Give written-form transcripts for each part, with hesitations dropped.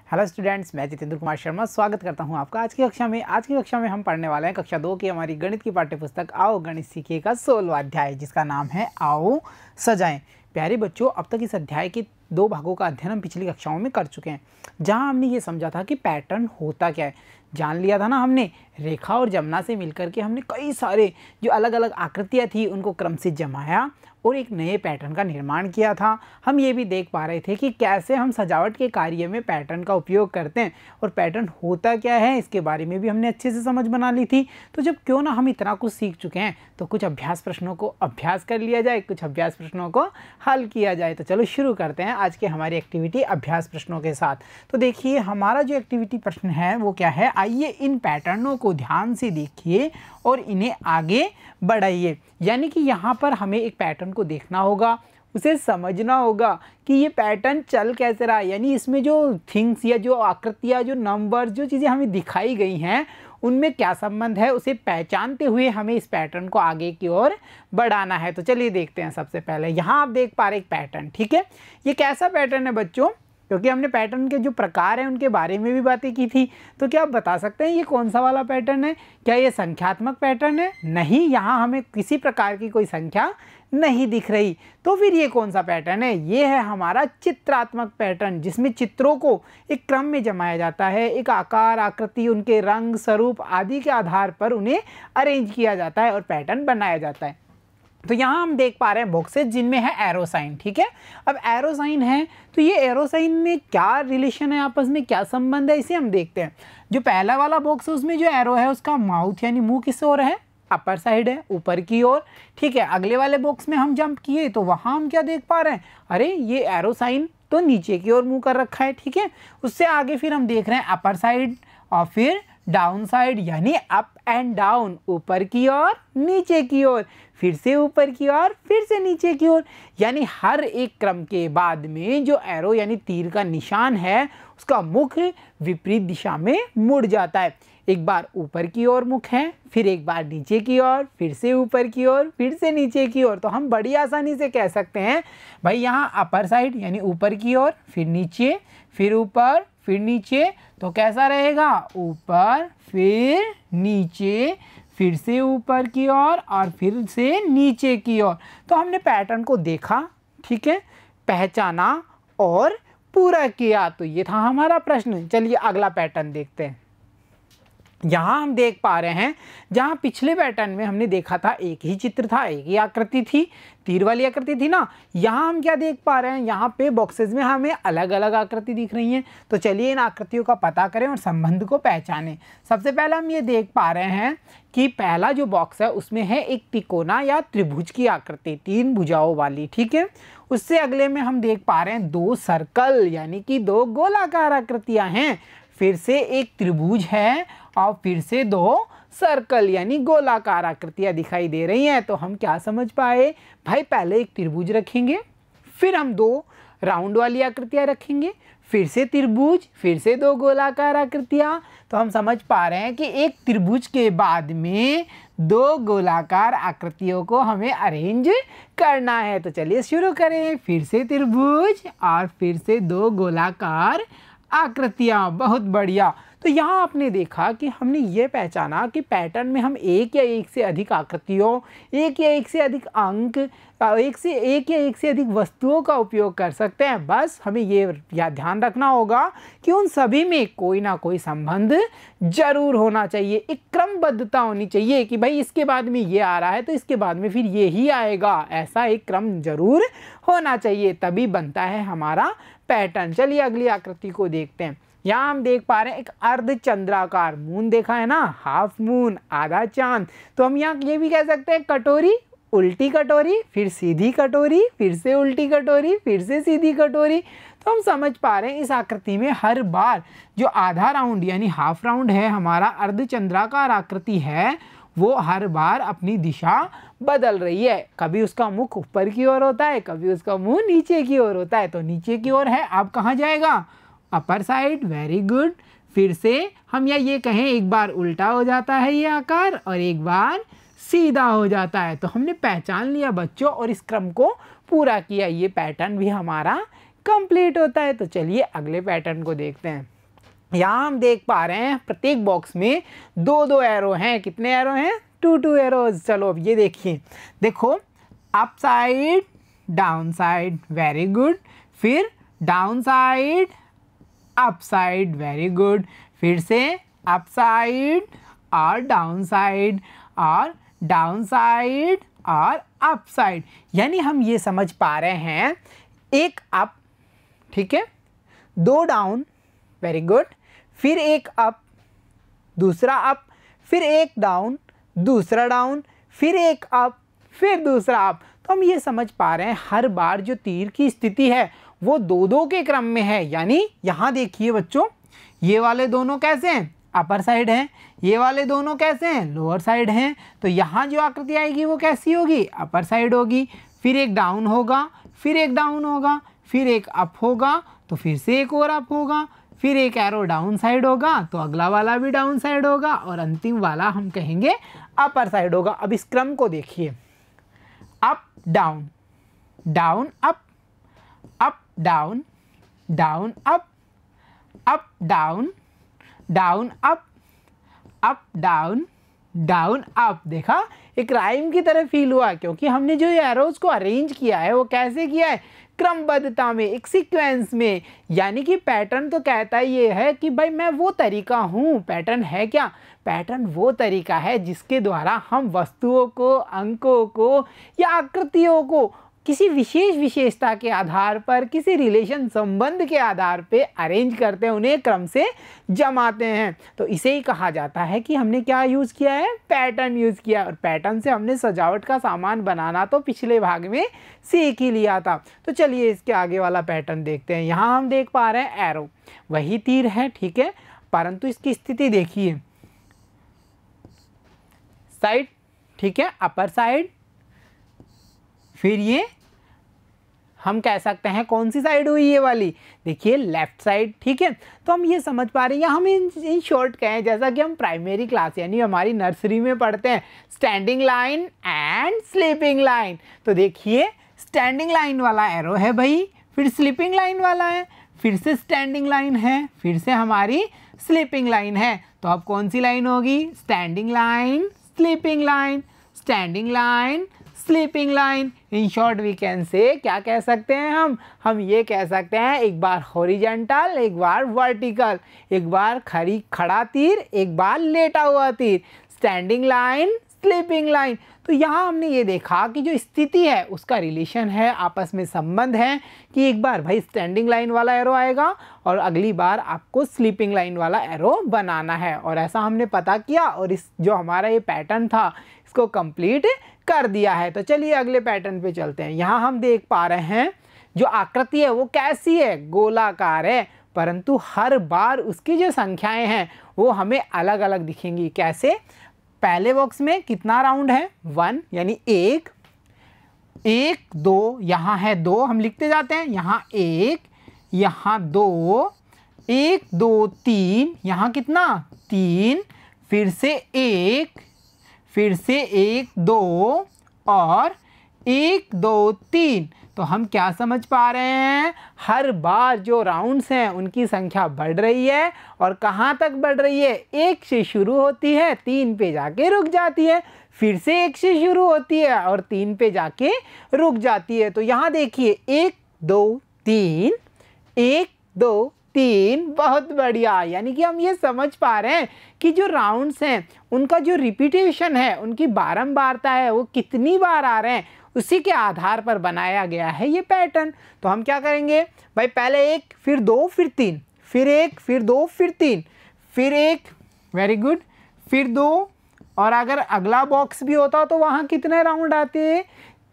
Hello students, मैं जितेंद्र कुमार शर्मा स्वागत करता हूं आपका आज की कक्षा में हम पढ़ने वाले हैं कक्षा 2 की हमारी गणित की पाठ्यपुस्तक आओ गणित सीखिए का 16वां अध्याय, जिसका नाम है आओ सजाएं। प्यारे बच्चों, अब तक इस अध्याय के 2 भागों का अध्ययन हम पिछली कक्षाओं में कर चुके हैं, जहां हमने ये समझा था कि पैटर्न होता क्या है। जान लिया था ना हमने, रेखा और जमुना से मिलकर के हमने कई सारे जो अलग अलग आकृतियाँ थी उनको क्रम से जमाया और एक नए पैटर्न का निर्माण किया था। हम ये भी देख पा रहे थे कि कैसे हम सजावट के कार्य में पैटर्न का उपयोग करते हैं और पैटर्न होता क्या है इसके बारे में भी हमने अच्छे से समझ बना ली थी। तो जब क्यों ना हम इतना कुछ सीख चुके हैं तो कुछ अभ्यास प्रश्नों को अभ्यास कर लिया जाए, कुछ अभ्यास प्रश्नों को हल किया जाए। तो चलो शुरू करते हैं आज के हमारी एक्टिविटी अभ्यास प्रश्नों के साथ। तो देखिए हमारा जो एक्टिविटी प्रश्न है वो क्या है, आइए इन पैटर्नों को ध्यान से देखिए और इन्हें आगे बढ़ाइए। यानी कि यहाँ पर हमें एक पैटर्न को देखना होगा, उसे समझना होगा कि ये पैटर्न चल कैसे रहा है, यानी इसमें जो थिंग्स या जो आकृतियाँ, जो नंबर, जो चीज़ें हमें दिखाई गई हैं उनमें क्या संबंध है, उसे पहचानते हुए हमें इस पैटर्न को आगे की ओर बढ़ाना है। तो चलिए देखते हैं। सबसे पहले यहाँ आप देख पा रहे एक पैटर्न, ठीक है। ये कैसा पैटर्न है बच्चों, क्योंकि हमने पैटर्न के जो प्रकार हैं उनके बारे में भी बातें की थी। तो क्या आप बता सकते हैं ये कौन सा वाला पैटर्न है? क्या ये संख्यात्मक पैटर्न है? नहीं, यहाँ हमें किसी प्रकार की कोई संख्या नहीं दिख रही। तो फिर ये कौन सा पैटर्न है? ये है हमारा चित्रात्मक पैटर्न, जिसमें चित्रों को एक क्रम में जमाया जाता है। एक आकार, आकृति, उनके रंग, स्वरूप आदि के आधार पर उन्हें अरेंज किया जाता है और पैटर्न बनाया जाता है। तो यहाँ हम देख पा रहे हैं बॉक्सेस जिनमें है एरो साइन, ठीक है। अब एरो साइन है तो ये एरो साइन में क्या रिलेशन है, आपस में क्या संबंध है, इसे हम देखते हैं। जो पहला वाला बॉक्स है उसमें जो एरो है उसका माउथ यानी मुंह किस ओर है, अपर साइड है, ऊपर की ओर, ठीक है। अगले वाले बॉक्स में हम जंप किए तो वहाँ हम क्या देख पा रहे हैं, अरे ये एरो साइन तो नीचे की ओर मुँह कर रखा है, ठीक है। उससे आगे फिर हम देख रहे हैं अपर साइड और फिर डाउन साइड, यानी अप एंड डाउन, ऊपर की ओर नीचे की ओर, फिर से ऊपर की ओर, फिर से नीचे की ओर। यानी हर एक क्रम के बाद में जो एरो यानी तीर का निशान है उसका मुख विपरीत दिशा में मुड़ जाता है। एक बार ऊपर की ओर मुख है, फिर एक बार नीचे की ओर, फिर से ऊपर की ओर, फिर से नीचे की ओर। तो हम बड़ी आसानी से कह सकते हैं भाई यहाँ अपर साइड यानी ऊपर की ओर, फिर नीचे, फिर ऊपर, फिर नीचे। तो कैसा रहेगा, ऊपर फिर नीचे, फिर से ऊपर की ओर और फिर से नीचे की ओर। तो हमने पैटर्न को देखा, ठीक है, पहचाना और पूरा किया। तो ये था हमारा प्रश्न। चलिए अगला पैटर्न देखते हैं। यहाँ हम देख पा रहे हैं जहाँ पिछले पैटर्न में हमने देखा था एक ही चित्र था, एक ही आकृति थी, तीर वाली आकृति थी ना। यहाँ हम क्या देख पा रहे हैं, यहाँ पे बॉक्सेस में हमें अलग अलग आकृति दिख रही हैं। तो चलिए इन आकृतियों का पता करें और संबंध को पहचानें। सबसे पहले हम ये देख पा रहे हैं कि पहला जो बॉक्स है उसमें है एक तिकोना या त्रिभुज की आकृति, 3 भुजाओं वाली, ठीक है। उससे अगले में हम देख पा रहे हैं 2 सर्कल यानी कि 2 गोलाकार आकृतियाँ हैं। फिर से एक त्रिभुज है और फिर से 2 सर्कल यानी गोलाकार आकृतियाँ दिखाई दे रही हैं। तो हम क्या समझ पाए भाई, पहले एक त्रिभुज रखेंगे, फिर हम 2 राउंड वाली आकृतियाँ रखेंगे, फिर से त्रिभुज, फिर से 2 गोलाकार आकृतियाँ। तो हम समझ पा रहे हैं कि एक त्रिभुज के बाद में 2 गोलाकार आकृतियों को हमें अरेंज करना है। तो चलिए शुरू करें। फिर से त्रिभुज और फिर से 2 गोलाकार आकृतियाँ, बहुत बढ़िया। तो यहाँ आपने देखा कि हमने ये पहचाना कि पैटर्न में हम एक या एक से अधिक आकृतियों, एक या एक से अधिक अंक, एक या एक से अधिक वस्तुओं का उपयोग कर सकते हैं। बस हमें ये ध्यान रखना होगा कि उन सभी में कोई ना कोई संबंध जरूर होना चाहिए, एक क्रमबद्धता होनी चाहिए कि भाई इसके बाद में ये आ रहा है तो इसके बाद में फिर ये ही आएगा, ऐसा एक क्रम जरूर होना चाहिए, तभी बनता है हमारा पैटर्न। चलिए अगली आकृति को देखते हैं। यहाँ हम देख पा रहे हैं एक अर्धचंद्राकार, मून देखा है ना, हाफ मून, आधा चांद। तो हम यहाँ ये भी कह सकते हैं कटोरी, उल्टी कटोरी, फिर सीधी कटोरी, फिर से उल्टी कटोरी, फिर से सीधी कटोरी। तो हम समझ पा रहे हैं इस आकृति में हर बार जो आधा राउंड यानी हाफ राउंड है, हमारा अर्धचंद्राकार आकृति है, वो हर बार अपनी दिशा बदल रही है। कभी उसका मुख ऊपर की ओर होता है, कभी उसका मुंह नीचे की ओर होता है। तो नीचे की ओर है, अब कहाँ जाएगा, अपर साइड, वेरी गुड। फिर से हम या ये कहें एक बार उल्टा हो जाता है ये आकार और एक बार सीधा हो जाता है। तो हमने पहचान लिया बच्चों और इस क्रम को पूरा किया, ये पैटर्न भी हमारा कंप्लीट होता है। तो चलिए अगले पैटर्न को देखते हैं। यहाँ हम देख पा रहे हैं प्रत्येक बॉक्स में दो दो एरो हैं। कितने एरो हैं? Two two arrows. चलो अब ये देखिए, देखो up side down side, very good. फिर down side up side, very good. फिर से अप साइड और डाउन साइड और डाउन साइड और अप साइड। यानी हम ये समझ पा रहे हैं एक अप, ठीक है, दो डाउन, वेरी गुड। फिर एक अप, दूसरा अप, फिर एक डाउन, दूसरा डाउन, फिर एक अप, फिर दूसरा अप। तो हम ये समझ पा रहे हैं हर बार जो तीर की स्थिति है वो दो दो के क्रम में है। यानी यहाँ देखिए बच्चों, ये वाले दोनों कैसे हैं? अपर साइड हैं। ये वाले दोनों कैसे हैं? लोअर साइड हैं। तो यहाँ जो आकृति आएगी वो कैसी होगी? अपर साइड होगी। फिर एक डाउन होगा, फिर एक डाउन होगा, फिर एक अप होगा, तो फिर से एक और अप होगा, फिर एक एरो डाउन साइड होगा, तो अगला वाला भी डाउन साइड होगा, और अंतिम वाला हम कहेंगे अपर साइड होगा। अब इस क्रम को देखिए, up down, down up down, down up down, down up down, down up. देखा, एक राइम की तरह फील हुआ, क्योंकि हमने जो ये एरोज को अरेंज किया है वो कैसे किया है? क्रमबद्धता में, एक सीक्वेंस में। यानी कि पैटर्न तो कहता ये है कि भाई मैं वो तरीका हूँ। पैटर्न है क्या? पैटर्न वो तरीका है जिसके द्वारा हम वस्तुओं को, अंकों को या आकृतियों को किसी विशेष विशेषता के आधार पर, किसी रिलेशन संबंध के आधार पे अरेंज करते हैं, उन्हें क्रम से जमाते हैं। तो इसे ही कहा जाता है कि हमने क्या यूज़ किया है? पैटर्न यूज़ किया। और पैटर्न से हमने सजावट का सामान बनाना तो पिछले भाग में सीख ही लिया था। तो चलिए इसके आगे वाला पैटर्न देखते हैं। यहाँ हम देख पा रहे हैं एरो, वही तीर है, ठीक है, परंतु इसकी स्थिति देखिए, साइड, ठीक है, अपर साइड। फिर ये हम कह सकते हैं कौन सी साइड हुई ये वाली? देखिए लेफ्ट साइड, ठीक है। तो हम ये समझ पा रहे हैं, हम इन शॉर्ट कहें जैसा कि हम प्राइमरी क्लास यानी हमारी नर्सरी में पढ़ते हैं, standing line and sleeping line. तो देखिए स्टैंडिंग लाइन वाला एरो है भाई, फिर स्लीपिंग लाइन वाला है, फिर से स्टैंडिंग लाइन है, फिर से हमारी स्लीपिंग लाइन है। तो अब कौन सी लाइन होगी? Standing line, sleeping line, standing line, sleeping line. In short we can say, क्या कह सकते हैं हम ये कह सकते हैं एक बार हॉरिजॉन्टल, एक बार वर्टिकल, एक बार खड़ा तीर, एक बार लेटा हुआ तीर, स्टैंडिंग लाइन, स्लीपिंग लाइन। तो यहाँ हमने ये देखा कि जो स्थिति है उसका रिलेशन है, आपस में संबंध है कि एक बार भाई स्टैंडिंग लाइन वाला एरो आएगा और अगली बार आपको स्लीपिंग लाइन वाला एरो बनाना है। और ऐसा हमने पता किया और इस जो हमारा ये पैटर्न था इसको कंप्लीट कर दिया है। तो चलिए अगले पैटर्न पे चलते हैं। यहाँ हम देख पा रहे हैं जो आकृति है वो कैसी है? गोलाकार है, परंतु हर बार उसकी जो संख्याएं हैं वो हमें अलग अलग दिखेंगी। कैसे? पहले बॉक्स में कितना राउंड है? 1, यानी 1, 2, यहाँ है 2, हम लिखते जाते हैं, यहाँ 1, यहाँ 2, 1, 2, 3, यहाँ कितना? 3, फिर से 1, फिर से 1, 2 और 1, 2, 3। तो हम क्या समझ पा रहे हैं? हर बार जो राउंड्स हैं उनकी संख्या बढ़ रही है, और कहाँ तक बढ़ रही है? 1 से शुरू होती है, 3 पे जाके रुक जाती है, फिर से 1 से शुरू होती है और 3 पे जाके रुक जाती है। तो यहाँ देखिए 1, 2, 3, 1, 2, 3, बहुत बढ़िया। यानी कि हम ये समझ पा रहे हैं कि जो राउंड्स हैं उनका जो रिपीटेशन है, उनकी बारंबारता है, वो कितनी बार आ रहे हैं, उसी के आधार पर बनाया गया है ये पैटर्न। तो हम क्या करेंगे भाई? पहले 1, फिर 2, फिर 3, फिर 1, फिर 2, फिर 3, फिर 1, वेरी गुड, फिर 2, और अगर अगला बॉक्स भी होता तो वहाँ कितने राउंड आते हैं?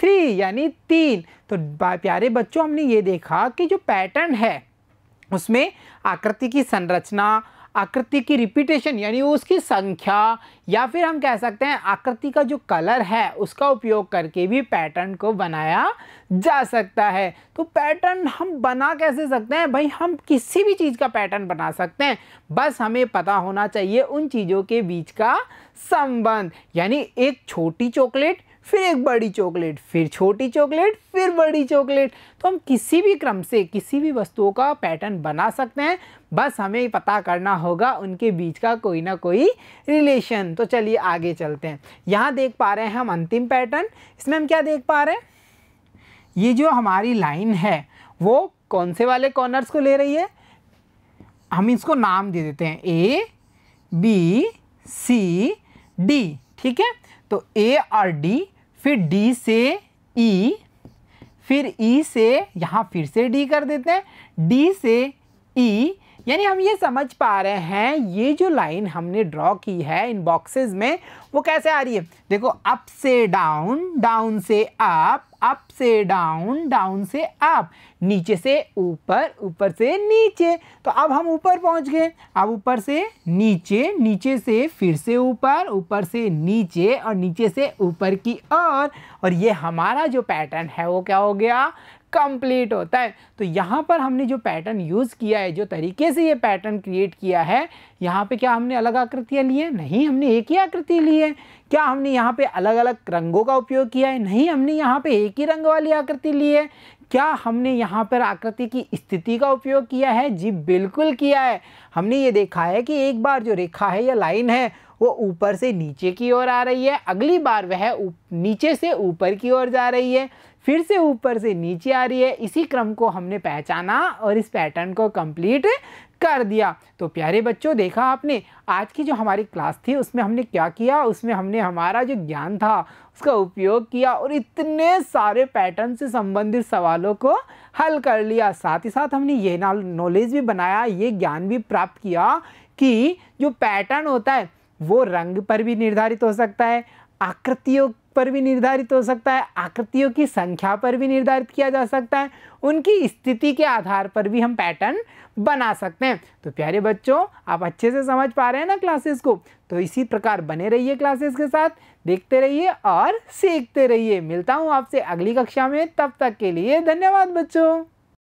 3, यानी 3। तो प्यारे बच्चों, हमने ये देखा कि जो पैटर्न है उसमें आकृति की संरचना, आकृति की रिपीटेशन यानी उसकी संख्या, या फिर हम कह सकते हैं आकृति का जो कलर है उसका उपयोग करके भी पैटर्न को बनाया जा सकता है। तो पैटर्न हम बना कैसे सकते हैं भाई? हम किसी भी चीज़ का पैटर्न बना सकते हैं, बस हमें पता होना चाहिए उन चीज़ों के बीच का संबंध। यानी एक छोटी चॉकलेट फिर एक बड़ी चॉकलेट, फिर छोटी चॉकलेट, फिर बड़ी चॉकलेट। तो हम किसी भी क्रम से किसी भी वस्तुओं का पैटर्न बना सकते हैं, बस हमें पता करना होगा उनके बीच का कोई ना कोई रिलेशन। तो चलिए आगे चलते हैं। यहाँ देख पा रहे हैं हम अंतिम पैटर्न। इसमें हम क्या देख पा रहे हैं, ये जो हमारी लाइन है वो कौन से वाले कॉर्नर्स को ले रही है, हम इसको नाम दे देते हैं A B C D। ठीक है, तो A और D, फिर D से E, फिर E से यहाँ फिर से D कर देते हैं, D से E। यानी हम ये समझ पा रहे हैं ये जो लाइन हमने ड्रॉ की है इन बॉक्सेस में वो कैसे आ रही है। देखो, अप से डाउन, डाउन से अप, अप से डाउन, डाउन से अप, नीचे से ऊपर, ऊपर से नीचे। तो अब हम ऊपर पहुंच गए। अब ऊपर से नीचे, नीचे से फिर से ऊपर, ऊपर से नीचे और नीचे से ऊपर की ओर। और ये हमारा जो पैटर्न है वो क्या हो गया, कंप्लीट होता है। तो यहाँ पर हमने जो पैटर्न यूज़ किया है, जो तरीके से ये पैटर्न क्रिएट किया है, यहाँ पे क्या हमने अलग आकृतियाँ ली है? नहीं, हमने एक ही आकृति ली है। क्या हमने यहाँ पे अलग अलग रंगों का उपयोग किया है? नहीं, हमने यहाँ पे एक ही रंग वाली आकृति ली है। क्या हमने यहाँ पर आकृति की स्थिति का उपयोग किया है? जी बिल्कुल किया है। हमने ये देखा है कि एक बार जो रेखा है या लाइन है वो ऊपर से नीचे की ओर आ रही है, अगली बार वह नीचे से ऊपर की ओर जा रही है, फिर से ऊपर से नीचे आ रही है। इसी क्रम को हमने पहचाना और इस पैटर्न को कंप्लीट कर दिया। तो प्यारे बच्चों, देखा आपने आज की जो हमारी क्लास थी उसमें हमने क्या किया, उसमें हमने हमारा जो ज्ञान था उसका उपयोग किया और इतने सारे पैटर्न से संबंधित सवालों को हल कर लिया। साथ ही साथ हमने ये नॉलेज भी बनाया, ये ज्ञान भी प्राप्त किया कि जो पैटर्न होता है वो रंग पर भी निर्धारित हो सकता है, आकृतियों पर भी निर्धारित हो सकता है, आकृतियों की संख्या पर भी निर्धारित किया जा सकता है, उनकी स्थिति के आधार पर भी हम पैटर्न बना सकते हैं। तो प्यारे बच्चों, आप अच्छे से समझ पा रहे हैं ना क्लासेस को? तो इसी प्रकार बने रहिए क्लासेस के साथ, देखते रहिए और सीखते रहिए। मिलता हूँ आपसे अगली कक्षा में, तब तक के लिए धन्यवाद बच्चों।